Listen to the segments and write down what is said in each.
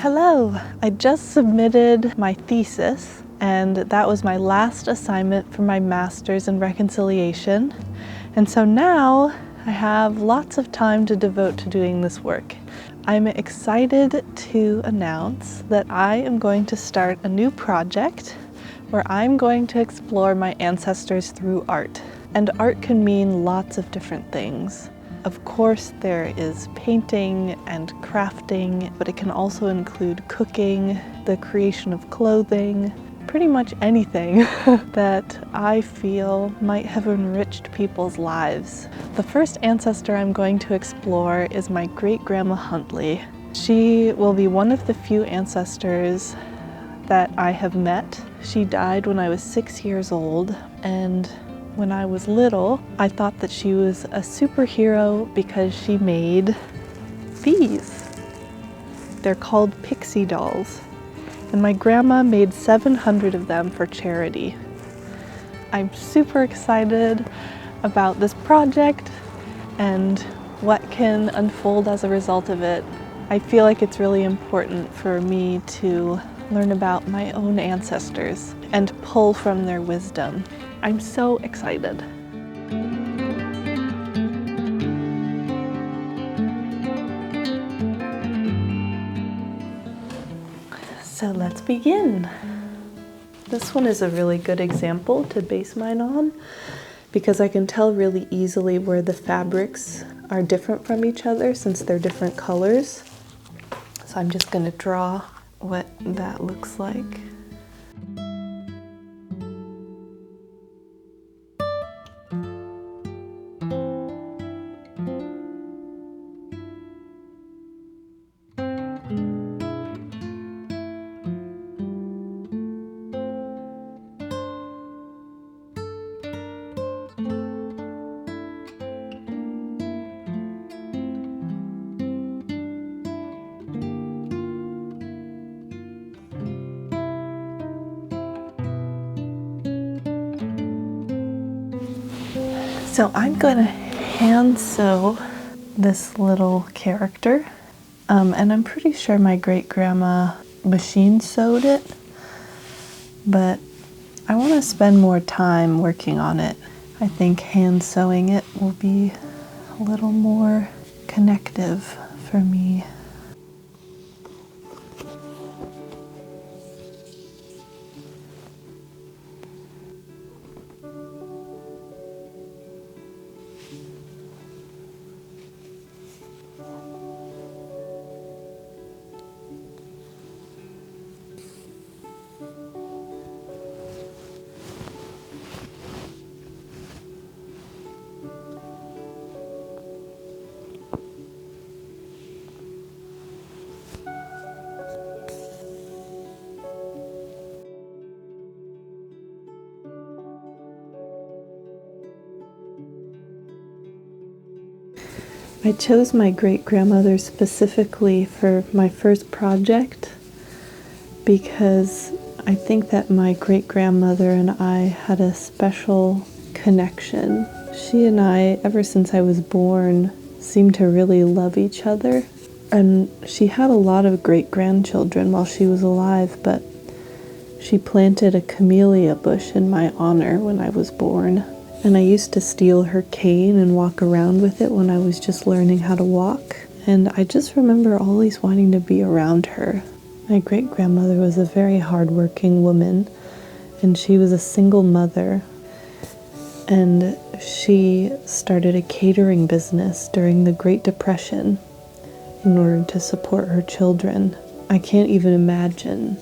Hello! I just submitted my thesis, and that was my last assignment for my master's in reconciliation. And so now I have lots of time to devote to doing this work. I'm excited to announce that I am going to start a new project where I'm going to explore my ancestors through art. And art can mean lots of different things. Of course, there is painting and crafting, but it can also include cooking, the creation of clothing, pretty much anything that I feel might have enriched people's lives. The first ancestor I'm going to explore is my great-grandma Huntley. She will be one of the few ancestors that I have met. She died when I was 6 years old, and when I was little, I thought that she was a superhero because she made these. They're called Pixie dolls, and my grandma made 700 of them for charity. I'm super excited about this project and what can unfold as a result of it. I feel like it's really important for me to learn about my own ancestors and pull from their wisdom. I'm so excited. So let's begin. This one is a really good example to base mine on because I can tell really easily where the fabrics are different from each other since they're different colors. So I'm just going to draw what that looks like. So I'm going to hand sew this little character, and I'm pretty sure my great-grandma machine sewed it, but I want to spend more time working on it. I think hand sewing it will be a little more connective for me. I chose my great-grandmother specifically for my first project because I think that my great-grandmother and I had a special connection. She and I, ever since I was born, seemed to really love each other. And she had a lot of great-grandchildren while she was alive, but she planted a camellia bush in my honor when I was born. And I used to steal her cane and walk around with it when I was just learning how to walk. And I just remember always wanting to be around her. My great-grandmother was a very hard-working woman, and she was a single mother. And she started a catering business during the Great Depression in order to support her children. I can't even imagine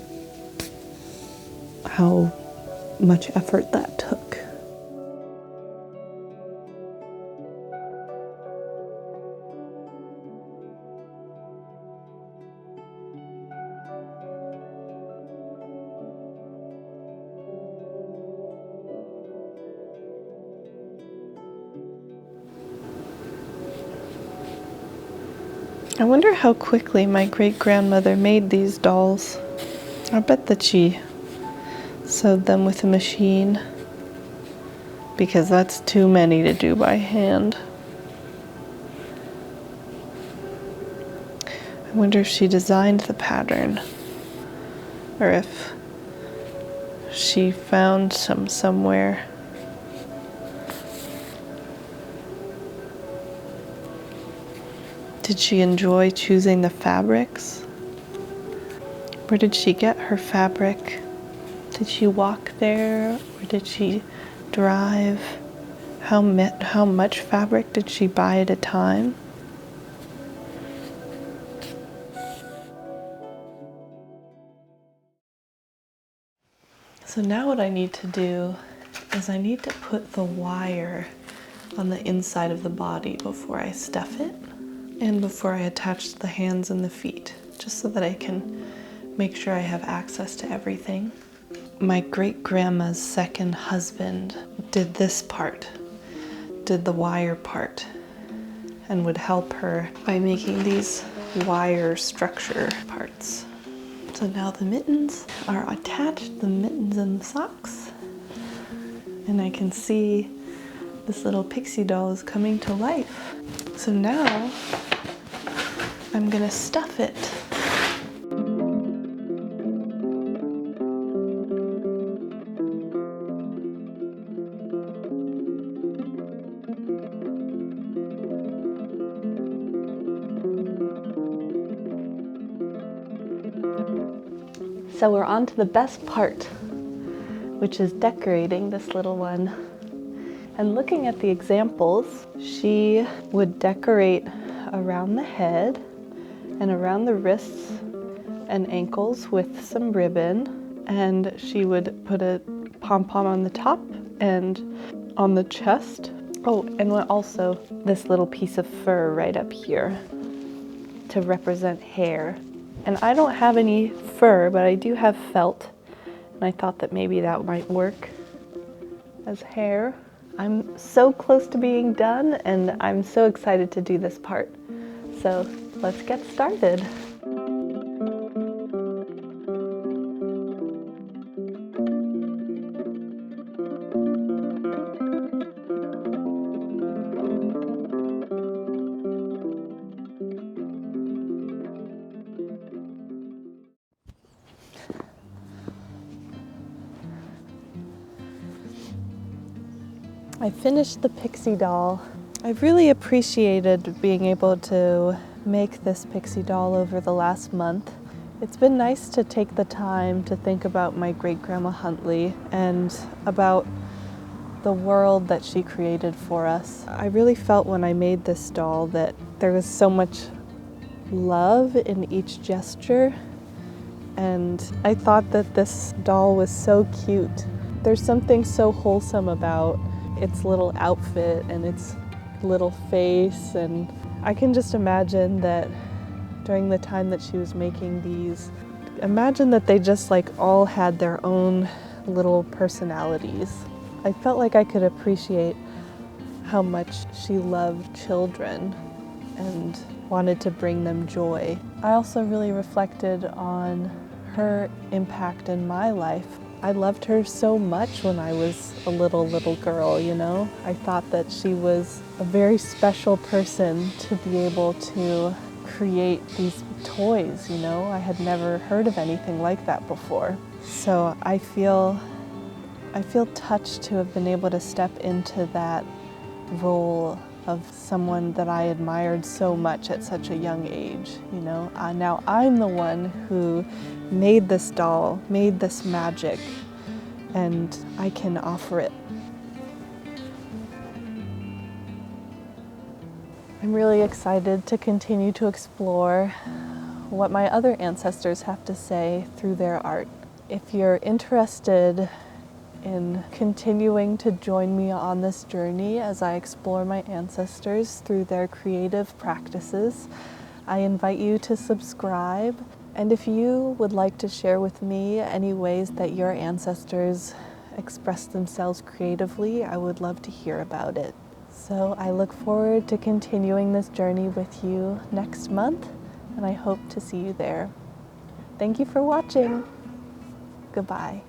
how much effort that took. I wonder how quickly my great-grandmother made these dolls. I bet that she sewed them with a machine because that's too many to do by hand. I wonder if she designed the pattern, or if she found some somewhere. Did she enjoy choosing the fabrics? Where did she get her fabric? Did she walk there, or did she drive? How much fabric did she buy at a time? So now what I need to do is I need to put the wire on the inside of the body before I stuff it and before I attach the hands and the feet, just so that I can make sure I have access to everything. My great-grandma's second husband did this part, did the wire part, and would help her by making these wire structure parts. So now the mittens are attached, the mittens and the socks, and I can see this little pixie doll is coming to life. So now I'm gonna stuff it. So we're on to the best part, which is decorating this little one. And looking at the examples, she would decorate around the head and around the wrists and ankles with some ribbon. And she would put a pom-pom on the top and on the chest. Oh, and also this little piece of fur right up here to represent hair. And I don't have any fur, but I do have felt. And I thought that maybe that might work as hair. I'm so close to being done, and I'm so excited to do this part. So let's get started. I finished the pixie doll. I've really appreciated being able to make this pixie doll over the last month. It's been nice to take the time to think about my great-grandma Huntley and about the world that she created for us. I really felt when I made this doll that there was so much love in each gesture, and I thought that this doll was so cute. There's something so wholesome about its little outfit and its little face, and I can just imagine that during the time that she was making these, imagine that they just like all had their own little personalities. I felt like I could appreciate how much she loved children and wanted to bring them joy. I also really reflected on her impact in my life. I loved her so much when I was a little girl, you know? I thought that she was a very special person to be able to create these toys, you know? I had never heard of anything like that before. So I feel touched to have been able to step into that role of someone that I admired so much at such a young age, you know? Now I'm the one who made this doll, made this magic, and I can offer it. I'm really excited to continue to explore what my other ancestors have to say through their art. If you're interested in continuing to join me on this journey as I explore my ancestors through their creative practices, I invite you to subscribe. And if you would like to share with me any ways that your ancestors express themselves creatively, I would love to hear about it. So I look forward to continuing this journey with you next month, and I hope to see you there. Thank you for watching. Goodbye.